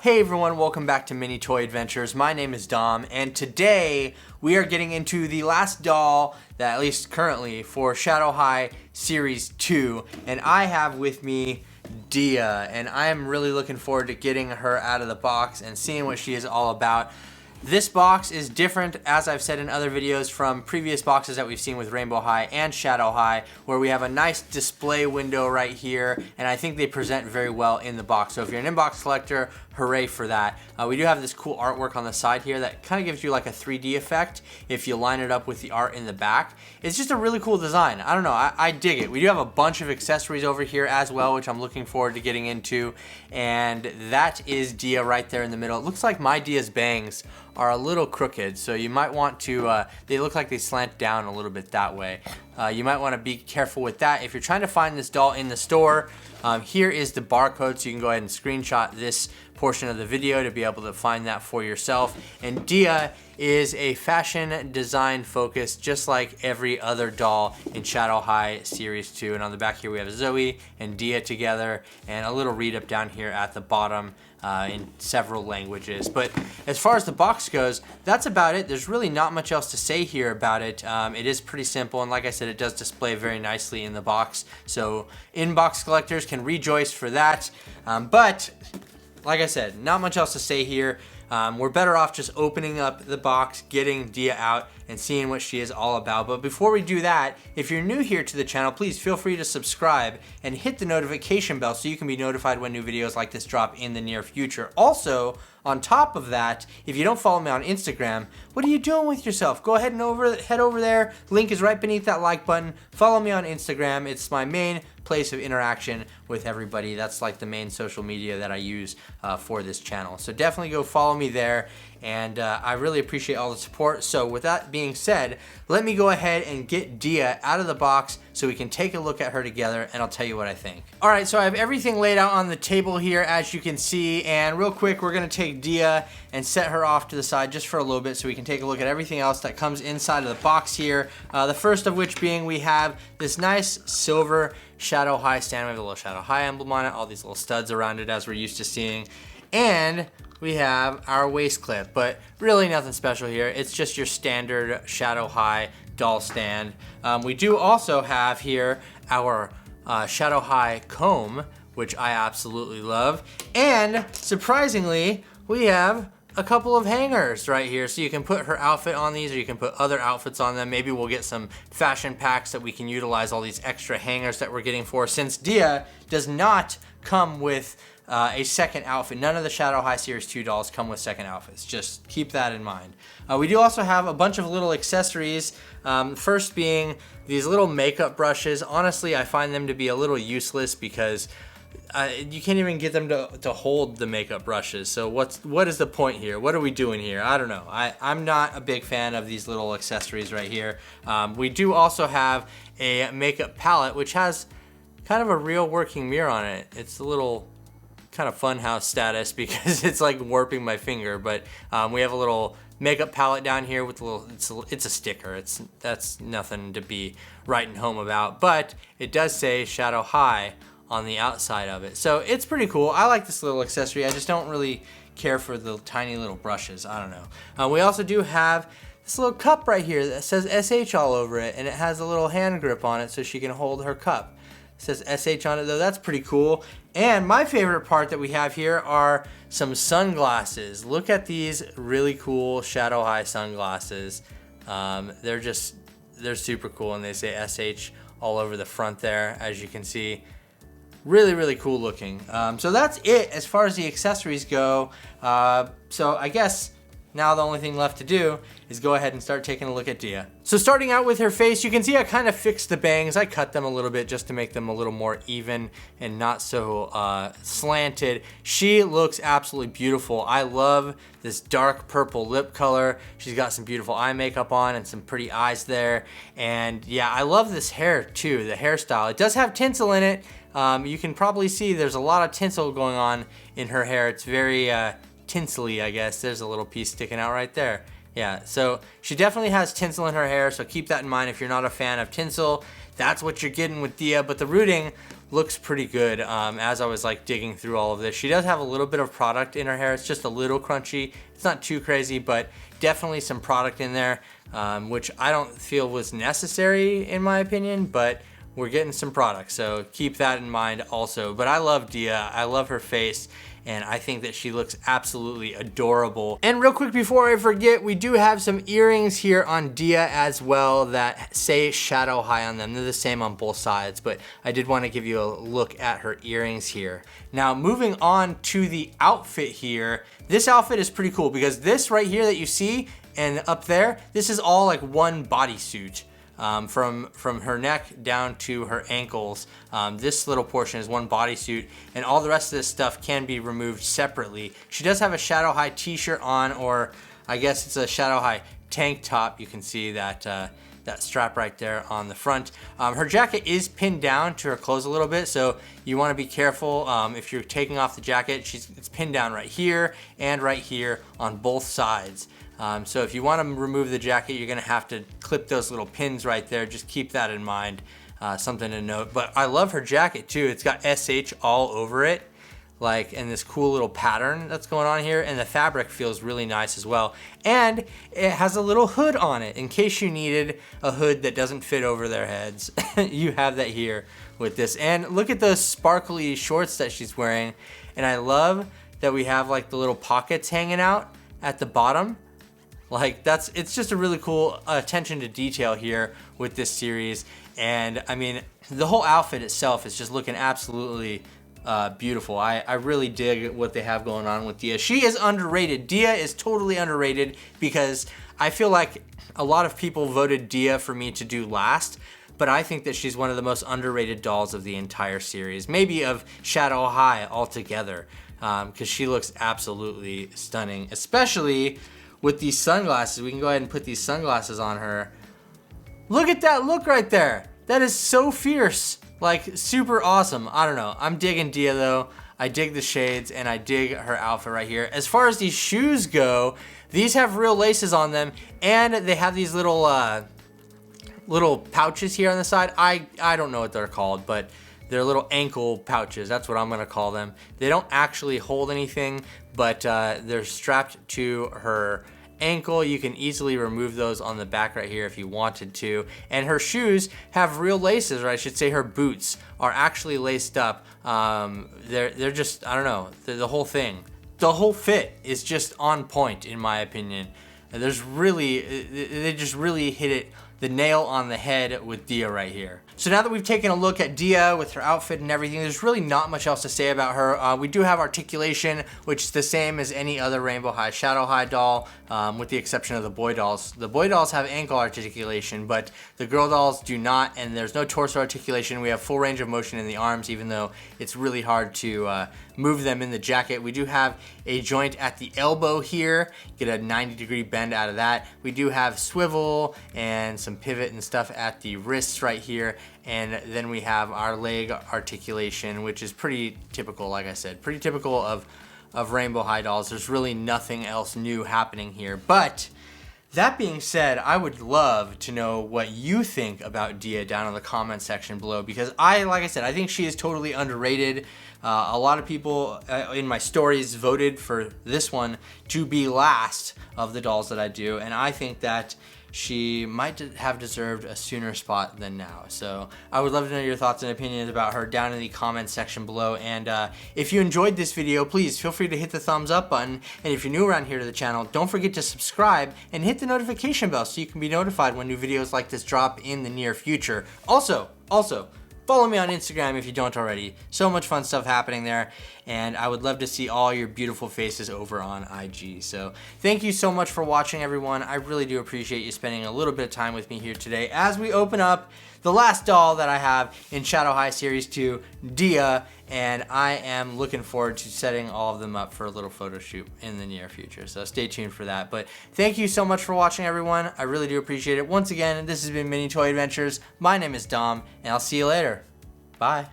Hey everyone, welcome back to Mini Toy Adventures. My name is Dom, and today we are getting into the last doll, that at least currently, for Shadow High Series 2. And I have with me Dia, and I am really looking forward to getting her out of the box and seeing what she is all about. This box is different, as I've said in other videos, from previous boxes that we've seen with Rainbow High and Shadow High, where we have a nice display window right here, and I think they present very well in the box. So if you're an inbox collector, hooray for that. We do have this cool artwork on the side here that kind of gives you like a 3D effect if you line it up with the art in the back. It's just a really cool design. I don't know, I dig it. We do have a bunch of accessories over here as well, which I'm looking forward to getting into, and that is Dia right there in the middle. It looks like my Dia's bangs are a little crooked, so you might want to, they look like they slant down a little bit that way. You might want to be careful with that. If you're trying to find this doll in the store, here is the barcode, so you can go ahead and screenshot this portion of the video to be able to find that for yourself. And Dia is a fashion design focus, just like every other doll in Shadow High Series 2. And on the back here we have Zooey and Dia together, and a little read up down here at the bottom in several languages. But as far as the box goes, that's about it. There's really not much else to say here about it. It is pretty simple, and like I said, it does display very nicely in the box, so inbox collectors can rejoice for that. But like I said, not much else to say here. We're better off just opening up the box, getting Dia out, and seeing what she is all about. But before we do that, if you're new here to the channel, please feel free to subscribe and hit the notification bell so you can be notified when new videos like this drop in the near future. Also, on top of that, if you don't follow me on Instagram, what are you doing with yourself? Go ahead and head over there. Link is right beneath that like button. Follow me on Instagram. It's my main place of interaction with everybody. That's like the main social media that I use for this channel. So definitely go follow me there, and I really appreciate all the support. So with that being said, let me go ahead and get Dia out of the box so we can take a look at her together, and I'll tell you what I think. All right, so I have everything laid out on the table here, as you can see, and real quick, we're gonna take Dia and set her off to the side just for a little bit so we can take a look at everything else that comes inside of the box here. The first of which being we have this nice silver Shadow High stand. We have a little Shadow High emblem on it, all these little studs around it as we're used to seeing. And we have our waist clip, but really nothing special here. It's just your standard Shadow High doll stand. We do also have here our Shadow High comb, which I absolutely love. And surprisingly, we have a couple of hangers right here, so you can put her outfit on these, or you can put other outfits on them. Maybe we'll get some fashion packs that we can utilize all these extra hangers that we're getting for, since Dia does not come with a second outfit. None of the Shadow High Series 2 dolls come with second outfits. Just keep that in mind. We do also have a bunch of little accessories. First being these little makeup brushes. Honestly, I find them to be a little useless because you can't even get them to hold the makeup brushes. So what is the point here? What are we doing here? I don't know. I'm not a big fan of these little accessories right here. We do also have a makeup palette, which has kind of a real working mirror on it. It's a little kind of funhouse status because it's like warping my finger, but we have a little makeup palette down here with a little, it's a sticker. That's nothing to be writing home about, but it does say Shadow High on the outside of it. So it's pretty cool. I like this little accessory. I just don't really care for the tiny little brushes. I don't know. We also do have this little cup right here that says SH all over it, and it has a little hand grip on it so she can hold her cup. It says SH on it though. That's pretty cool. And my favorite part that we have here are some sunglasses. Look at these really cool Shadow High sunglasses. They're super cool, and they say SH all over the front there, as you can see. Really, really cool looking. So that's it as far as the accessories go. So I guess now the only thing left to do is go ahead and start taking a look at Dia. So starting out with her face, you can see I kind of fixed the bangs. I cut them a little bit just to make them a little more even and not so slanted. She looks absolutely beautiful. I love this dark purple lip color. She's got some beautiful eye makeup on and some pretty eyes there. And yeah, I love this hair too, the hairstyle. It does have tinsel in it. You can probably see there's a lot of tinsel going on in her hair. It's very tinsely, I guess. There's a little piece sticking out right there. Yeah, so she definitely has tinsel in her hair, so keep that in mind if you're not a fan of tinsel. That's what you're getting with Dia, but the rooting looks pretty good as I was like digging through all of this. She does have a little bit of product in her hair. It's just a little crunchy. It's not too crazy, but definitely some product in there, which I don't feel was necessary in my opinion, but we're getting some product, so keep that in mind also. But I love Dia, I love her face, and I think that she looks absolutely adorable. And real quick before I forget, we do have some earrings here on Dia as well that say Shadow High on them. They're the same on both sides, but I did want to give you a look at her earrings here. Now moving on to the outfit here, this outfit is pretty cool because this right here that you see and up there, this is all like one bodysuit. From her neck down to her ankles. This little portion is one bodysuit, and all the rest of this stuff can be removed separately. She does have a Shadow High t-shirt on, or I guess it's a Shadow High tank top. You can see that that strap right there on the front. Her jacket is pinned down to her clothes a little bit, so you want to be careful if you're taking off the jacket. It's pinned down right here and right here on both sides. So if you want to remove the jacket, you're going to have to clip those little pins right there. Just keep that in mind, something to note. But I love her jacket too. It's got SH all over it, like in this cool little pattern that's going on here. And the fabric feels really nice as well. And it has a little hood on it in case you needed a hood that doesn't fit over their heads. You have that here with this. And look at those sparkly shorts that she's wearing. And I love that we have like the little pockets hanging out at the bottom. Like it's just a really cool attention to detail here with this series. And I mean, the whole outfit itself is just looking absolutely beautiful. I really dig what they have going on with Dia. She is underrated. Dia is totally underrated because I feel like a lot of people voted Dia for me to do last, but I think that she's one of the most underrated dolls of the entire series, maybe of Shadow High altogether, because she looks absolutely stunning, especially with these sunglasses. We can go ahead and put these sunglasses on her. Look at that look right there. That is so fierce, like super awesome. I don't know, I'm digging Dia though. I dig the shades and I dig her outfit right here. As far as these shoes go, these have real laces on them and they have these little little pouches here on the side. I don't know what they're called, but they're little ankle pouches. That's what I'm gonna call them. They don't actually hold anything, but they're strapped to her ankle. You can easily remove those on the back right here if you wanted to. And her shoes have real laces, or I should say her boots are actually laced up. They're just, I don't know, the whole thing. The whole fit is just on point in my opinion. There's really, they just really hit it, the nail on the head with Dia right here. So now that we've taken a look at Dia with her outfit and everything, there's really not much else to say about her. We do have articulation, which is the same as any other Rainbow High, Shadow High doll, with the exception of the boy dolls. The boy dolls have ankle articulation, but the girl dolls do not, and there's no torso articulation. We have full range of motion in the arms, even though it's really hard to move them in the jacket. We do have a joint at the elbow here, get a 90-degree bend out of that. We do have swivel and some pivot and stuff at the wrists right here. And then we have our leg articulation, which is pretty typical, like I said, pretty typical of Rainbow High dolls. There's really nothing else new happening here. But that being said, I would love to know what you think about Dia down in the comment section below, because like I said, I think she is totally underrated. A lot of people in my stories voted for this one to be last of the dolls that I do, and I think that she might have deserved a sooner spot than now. So I would love to know your thoughts and opinions about her down in the comments section below. And if you enjoyed this video, please feel free to hit the thumbs up button. And if you're new around here to the channel, don't forget to subscribe and hit the notification bell so you can be notified when new videos like this drop in the near future. Also, follow me on Instagram if you don't already. So much fun stuff happening there, and I would love to see all your beautiful faces over on IG. So thank you so much for watching, everyone. I really do appreciate you spending a little bit of time with me here today as we open up the last doll that I have in Shadow High Series 2, Dia, and I am looking forward to setting all of them up for a little photo shoot in the near future. So stay tuned for that. But thank you so much for watching, everyone. I really do appreciate it. Once again, this has been Mini Toy Adventures. My name is Dom, and I'll see you later. Bye.